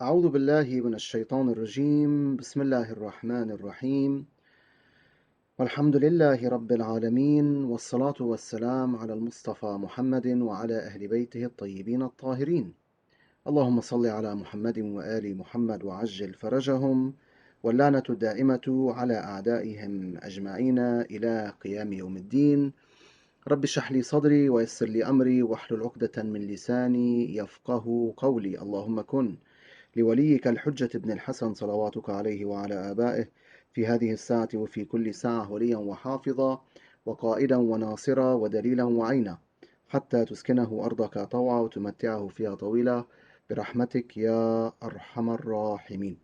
أعوذ بالله من الشيطان الرجيم بسم الله الرحمن الرحيم والحمد لله رب العالمين والصلاة والسلام على المصطفى محمد وعلى أهل بيته الطيبين الطاهرين اللهم صل على محمد وآل محمد وعجل فرجهم واللعنة الدائمة على أعدائهم أجمعين إلى قيام يوم الدين رب اشرح لي صدري ويسر لي أمري واحلل عقدة من لساني يفقه قولي اللهم كن لوليك الحجة ابن الحسن صلواتك عليه وعلى آبائه في هذه الساعة وفي كل ساعة وليا وحافظا وقائدا وناصرا ودليلا وعينا حتى تسكنه أرضك طوعا وتمتعه فيها طويلا برحمتك يا أرحم الراحمين.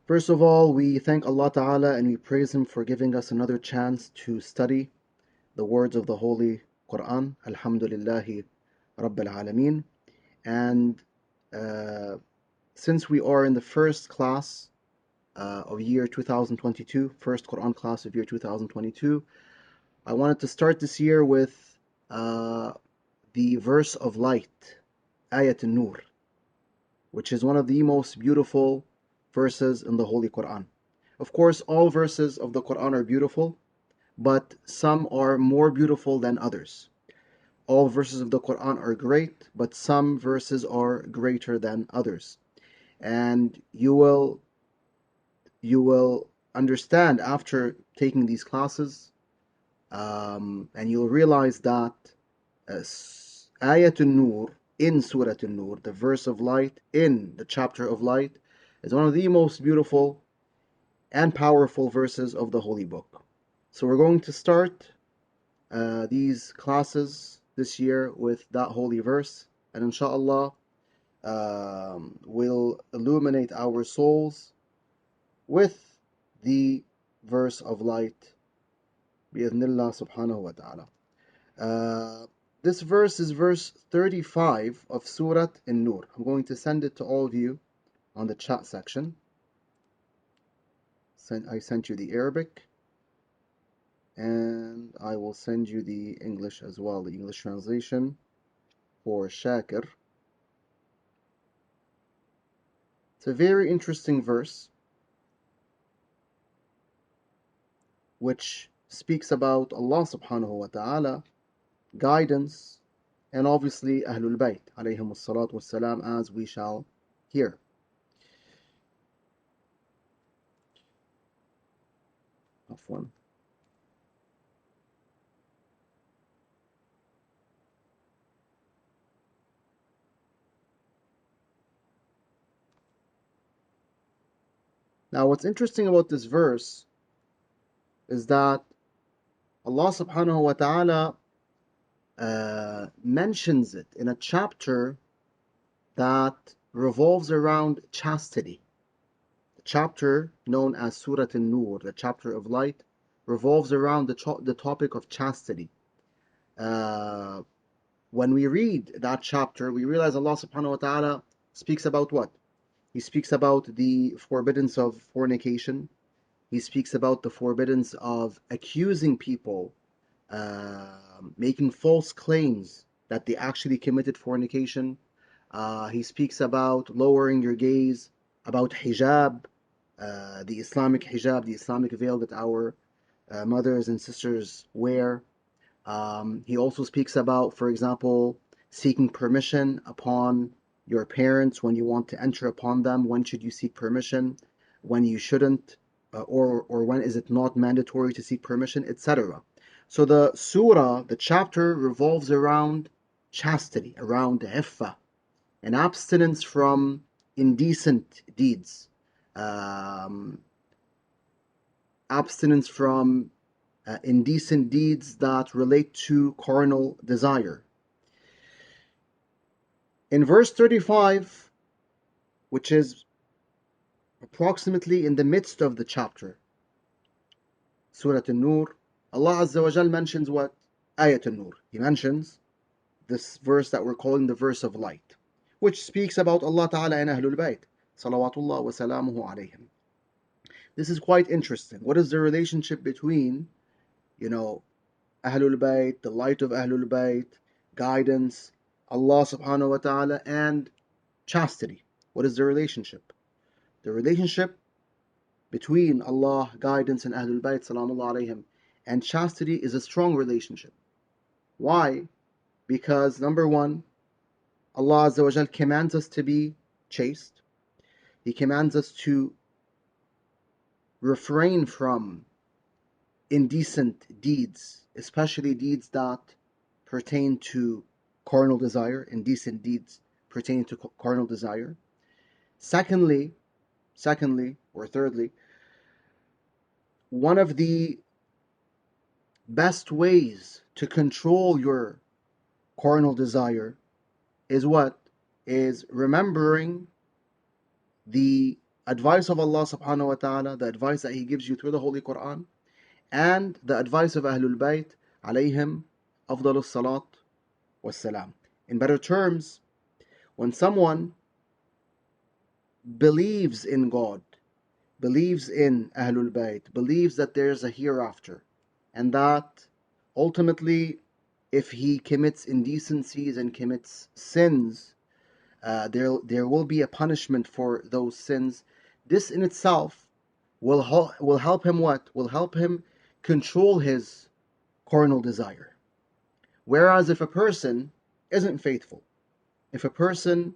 First of all, we thank Allah Ta'ala and we praise Him for giving us another chance to study the words of the Holy Quran. Alhamdulillahi Rabbil Alameen. And since we are in the first class of year 2022, first Quran class of year 2022, I wanted to start this year with the verse of light, Ayat an-Nur, which is one of the most beautiful verses in the Holy Quran. Of course, all verses of the Quran are beautiful, but some are more beautiful than others. All verses of the Quran are great, but some verses are greater than others. And you will understand after taking these classes, and you'll realize that Ayat Nur in Surah An-Nur, the verse of light in the chapter of light, is one of the most beautiful and powerful verses of the Holy Book. So we're going to start these classes this year with that holy verse, and inshallah will illuminate our souls with the verse of light bi'idhnillah subhanahu wa ta'ala. This verse is verse 35 of Surah An-Nur. I'm going to send it to all of you on the chat section. I sent you the Arabic, and I will send you the English as well, the English translation for Shakir. It's a very interesting verse which speaks about Allah subhanahu wa ta'ala, guidance, and obviously Ahlul Bayt alayhim as-salatu was-salam, as we shall hear. Afwan. Now what's interesting about this verse is that Allah subhanahu wa ta'ala mentions it in a chapter that revolves around chastity. The chapter known as Surah An-Nur, the chapter of light, revolves around the topic of chastity. When we read that chapter, we realize Allah subhanahu wa ta'ala speaks about what? He speaks about the forbiddance of fornication. He speaks about the forbiddance of accusing people, making false claims that they actually committed fornication. He speaks about lowering your gaze, about hijab, the Islamic hijab, the Islamic veil that our mothers and sisters wear. He also speaks about, for example, seeking permission upon your parents when you want to enter upon them. When should you seek permission? When you shouldn't? Or when is it not mandatory to seek permission, etc. So the surah, the chapter, revolves around chastity, around iffah, an abstinence from indecent deeds, abstinence from indecent deeds that relate to carnal desire. In verse 35, which is approximately in the midst of the chapter, Surah An-Nur, Allah Azza wa Jal mentions what? Ayat An-Nur. He mentions this verse that we're calling the verse of light, which speaks about Allah Ta'ala and Ahlul Bayt, salawatullah wa salamuhu alayhim. This is quite interesting. What is the relationship between, Ahlul Bayt, the light of Ahlul Bayt, guidance, Allah subhanahu wa ta'ala, and chastity? What is the relationship? The relationship between Allah, guidance, and Ahlul Bayt, salamullah alayhim, and chastity is a strong relationship. Why? Because number one, Allah Azza wa Jal commands us to be chaste. He commands us to refrain from indecent deeds, especially deeds that pertain to carnal desire, indecent deeds pertaining to carnal desire. Secondly, or thirdly, one of the best ways to control your carnal desire is what? Is remembering the advice of Allah subhanahu wa ta'ala, the advice that He gives you through the Holy Quran, and the advice of Ahlul Bayt alayhim afdalus salat wassalam. In better terms, when someone believes in God, believes in Ahlul Bayt, believes that there's a hereafter, and that ultimately if he commits indecencies and commits sins, there will be a punishment for those sins. This in itself will help him what? Will help him control his carnal desire. Whereas if a person isn't faithful, if a person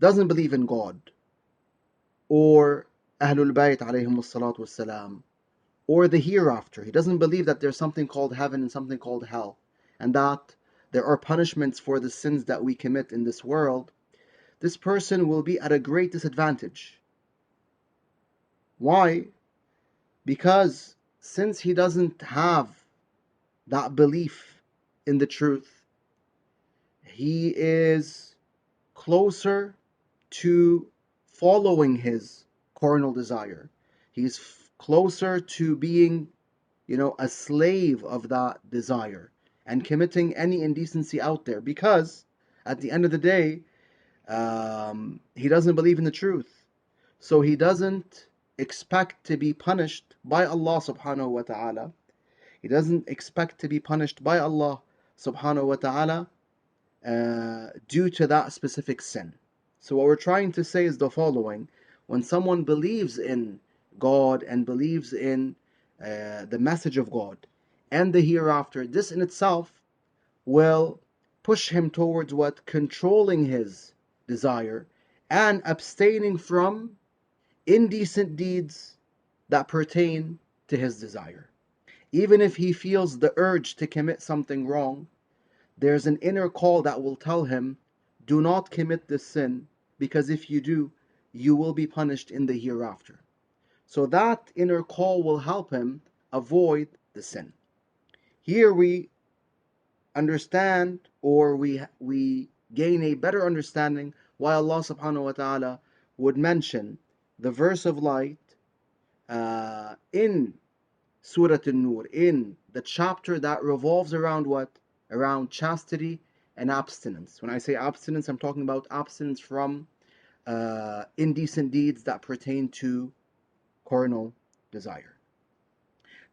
doesn't believe in God, or Ahlul Bayt alayhim salatu wassalam, or the hereafter, he doesn't believe that there's something called heaven and something called hell, and that there are punishments for the sins that we commit in this world, this person will be at a great disadvantage. Why? Because since he doesn't have that belief in the truth, he is closer to following his carnal desire. He's closer to being, a slave of that desire and committing any indecency out there, because at the end of the day, he doesn't believe in the truth. So he doesn't expect to be punished by Allah subhanahu wa ta'ala. He doesn't expect to be punished by Allah subhanahu wa ta'ala due to that specific sin. So what we're trying to say is the following: when someone believes in God and believes in the message of God and the hereafter, this in itself will push him towards what? Controlling his desire and abstaining from indecent deeds that pertain to his desire. Even if he feels the urge to commit something wrong, there's an inner call that will tell him, do not commit this sin, because if you do, you will be punished in the hereafter. So that inner call will help him avoid the sin. Here we understand, or we gain a better understanding why Allah subhanahu wa ta'ala would mention the verse of light in Surah An-Nur, in the chapter that revolves around what? Around chastity and abstinence. When I say abstinence, I'm talking about abstinence from indecent deeds that pertain to carnal desire.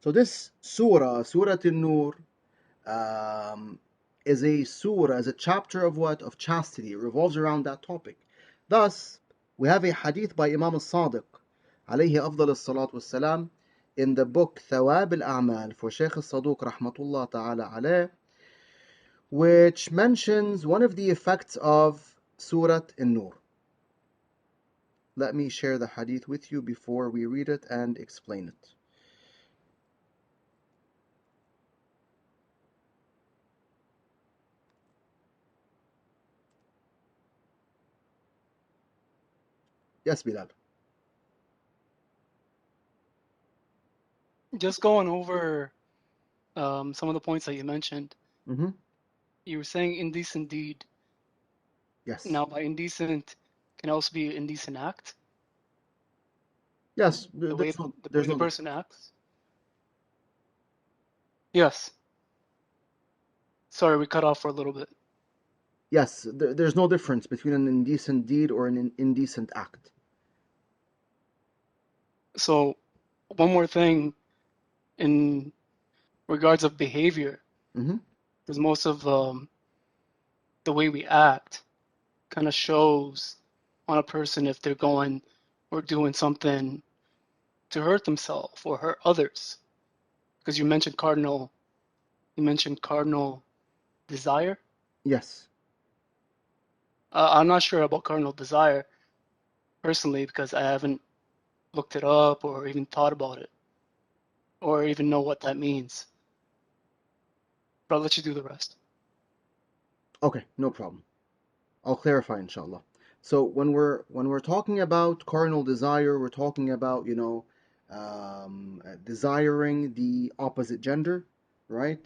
So this surah, Surah An-Nur, is a surah, is a chapter of what? Of chastity. It revolves around that topic. Thus, we have a hadith by Imam al-Sadiq, alayhi afdal as-salat was-salam, in the book Thawab al-A'mal for Shaykh al-Saduq rahmatullah ta'ala alayh, which mentions one of the effects of Surah An-Nur. Let me share the hadith with you before we read it and explain it. Yes, Bilal. Just going over some of the points that you mentioned. Mm-hmm. You were saying indecent deed. Yes. Now, by indecent can also be indecent act, Yes, the way there's the no person difference. acts. Yes. Sorry, we cut off for a little bit. Yes, there's no difference between an indecent deed or an indecent act. So, one more thing in regards of behavior, Mm-hmm. because most of the way we act kind of shows on a person if they're going or doing something to hurt themselves or hurt others. Because you mentioned cardinal desire. Yes. I'm not sure about cardinal desire personally because I haven't looked it up or even thought about it or even know what that means. But I'll let you do the rest. Okay, no problem. I'll clarify, inshallah. So when we're talking about carnal desire, we're talking about desiring the opposite gender, right?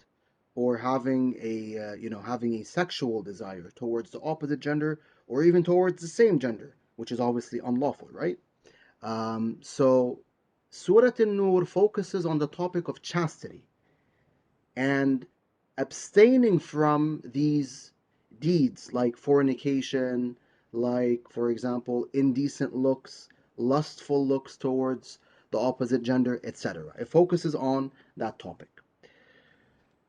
Or having a having a sexual desire towards the opposite gender, or even towards the same gender, which is obviously unlawful, right? So Surah An-Nur focuses on the topic of chastity and abstaining from these deeds like fornication, like, for example, indecent looks, lustful looks towards the opposite gender, etc. It focuses on that topic.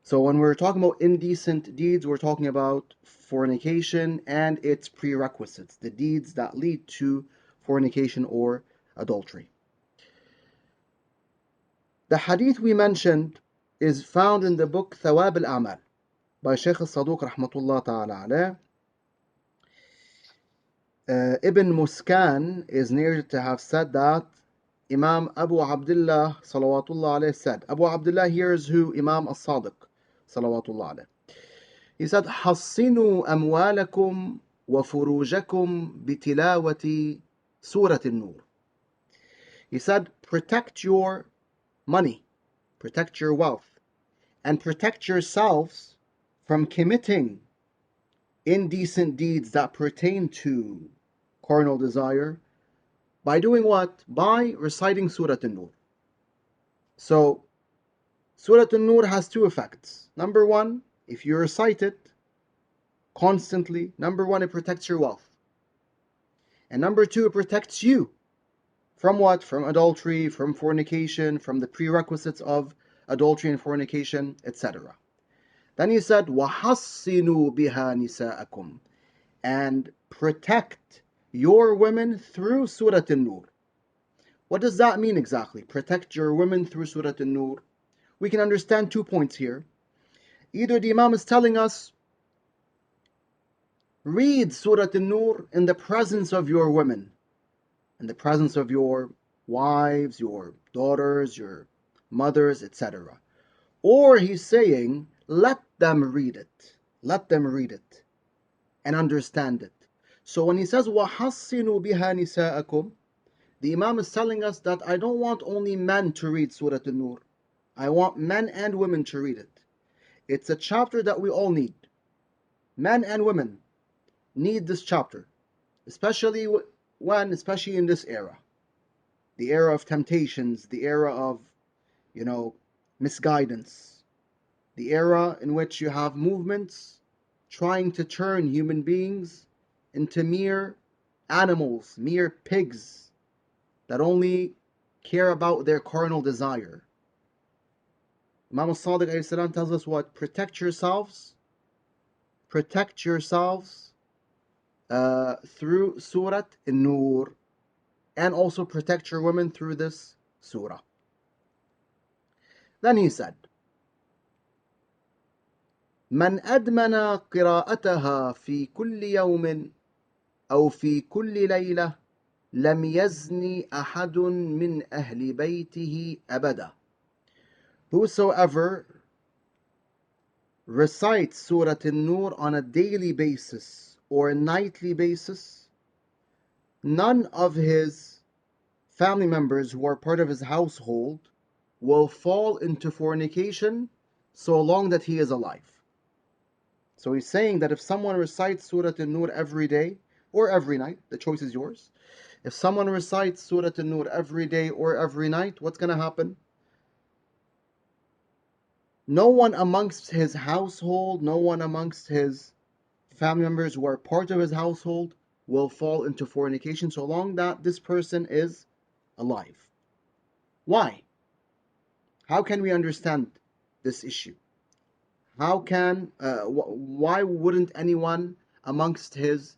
So when we're talking about indecent deeds, we're talking about fornication and its prerequisites, the deeds that lead to fornication or adultery. The hadith we mentioned is found in the book Thawab al-Amal by Sheikh al-Saduq rahmatullah ta'ala alayh. Ibn Muskan is narrated to have said that Imam Abu Abdullah salawatullah alayh said. Abu Abdullah here is who? Imam al-Sadiq salawatullah alayh. He said, حصنوا أموالكم وفروجكم بتلاوة سورة النور. He said, protect your money, protect your wealth, and protect yourselves from committing indecent deeds that pertain to carnal desire by doing what? By reciting Surah An-Nur. So, Surah An-Nur has two effects. Number one, if you recite it constantly, number one, it protects your wealth. And number two, it protects you from what? From adultery, from fornication, from the prerequisites of adultery and fornication, etc. Then he said, وَحَصِّنُوا بِهَا نِسَاءَكُمْ, and protect your women through Surah An-Nur. What does that mean exactly? Protect your women through Surah An-Nur. We can understand 2 points here. Either the Imam is telling us, read Surah An-Nur in the presence of your women, in the presence of your wives, your daughters, your mothers, etc. Or he's saying, let them read it. Let them read it and understand it. So when he says, وَحَصِّنُوا بِهَا نِسَاءَكُمْ, the Imam is telling us that I don't want only men to read Surah An-Nur. I want men and women to read it. It's a chapter that we all need. Men and women need this chapter, especially especially in this era. The era of temptations, the era of, misguidance, the era in which you have movements trying to turn human beings into mere animals, mere pigs that only care about their carnal desire. Imam al-Sadiq tells us what? Protect yourselves through Surah An-Nur, and also protect your women through this surah. Then he said, من أدمن قراءتها في كل يوم أو في كل ليلة لم يزني أحد من أهل بيته أبدا. Whosoever recites Surah An-Nur on a daily basis or a nightly basis, none of his family members who are part of his household will fall into fornication so long that he is alive. So he's saying that if someone recites Surah An-Nur every day or every night, the choice is yours. If someone recites Surah An-Nur every day or every night, what's going to happen? No one amongst his household, no one amongst his family members who are part of his household will fall into fornication so long that this person is alive. Why? How can we understand this issue? Why wouldn't anyone amongst his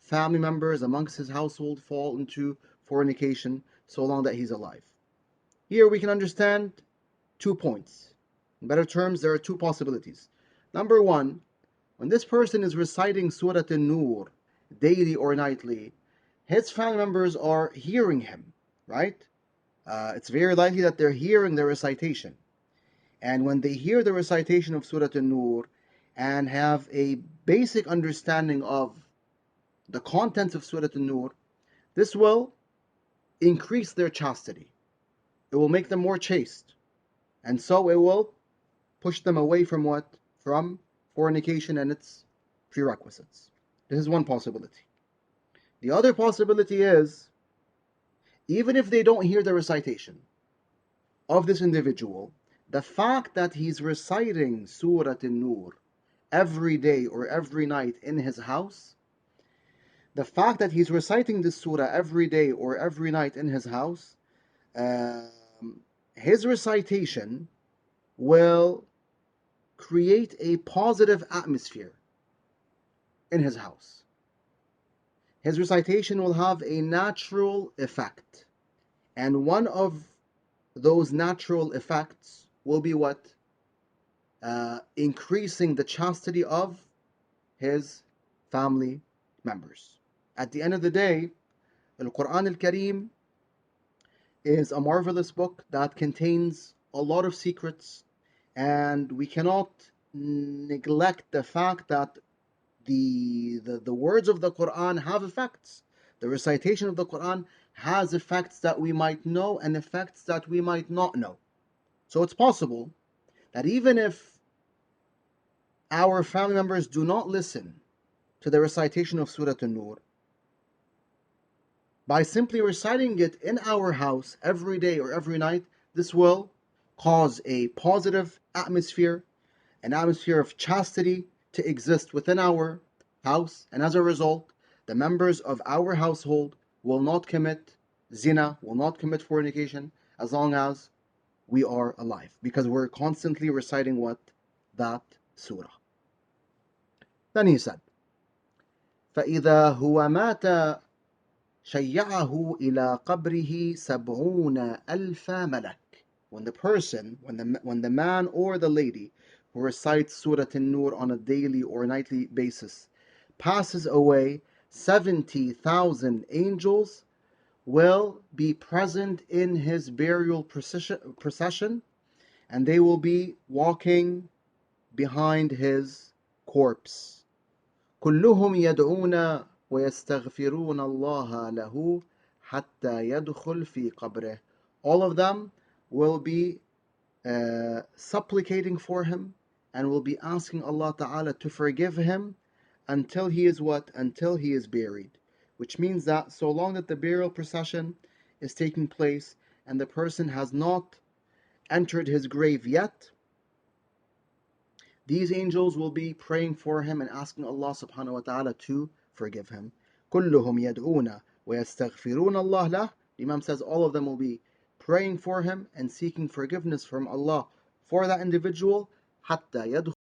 family members amongst his household fall into fornication so long that he's alive. Here we can understand 2 points. In better terms, there are 2 possibilities. Number 1, when this person is reciting Surah An-Nur daily or nightly, his family members are hearing him, right? It's very likely that they're hearing the recitation. And when they hear the recitation of Surah An-Nur and have a basic understanding of the contents of Surah An-Nur, this will increase their chastity. It will make them more chaste. And so it will push them away from what? From fornication and its prerequisites. This is one possibility. The other possibility is, even if they don't hear the recitation of this individual, the fact that he's reciting Surah An-Nur every day or every night in his house, the fact that he's reciting this surah every day or every night in his house, his recitation will create a positive atmosphere in his house. His recitation will have a natural effect. And one of those natural effects will be what? Increasing the chastity of his family members. At the end of the day, the Quran al-Kareem is a marvelous book that contains a lot of secrets, and we cannot neglect the fact that the words of the Quran have effects. The recitation of the Quran has effects that we might know and effects that we might not know. So it's possible that even if our family members do not listen to the recitation of Surah An-Nur, by simply reciting it in our house every day or every night, this will cause a positive atmosphere, an atmosphere of chastity to exist within our house, and as a result, the members of our household will not commit zina, will not commit fornication, as long as we are alive, because we're constantly reciting what? That surah. Then he said, فَإِذَا هُوَ مَاتَ شَيَّعَهُ إِلَى قَبْرِهِ 70 أَلْفَ مَلَكٍ. When the man or the lady who recites Surah An-Nur on a daily or nightly basis passes away, 70,000 angels will be present in his burial procession, and they will be walking behind his corpse. كلهم يدعون ويستغفرون الله له حتى يدخل في قبره. All of them will be supplicating for him and will be asking Allah Ta'ala to forgive him until he is what? Until he is buried. Which means that so long that the burial procession is taking place and the person has not entered his grave yet, these angels will be praying for him and asking Allah subhanahu wa ta'ala to forgive him. كلهم يدعون ويستغفرون الله له. The Imam says all of them will be praying for him and seeking forgiveness from Allah for that individual حتى يدخل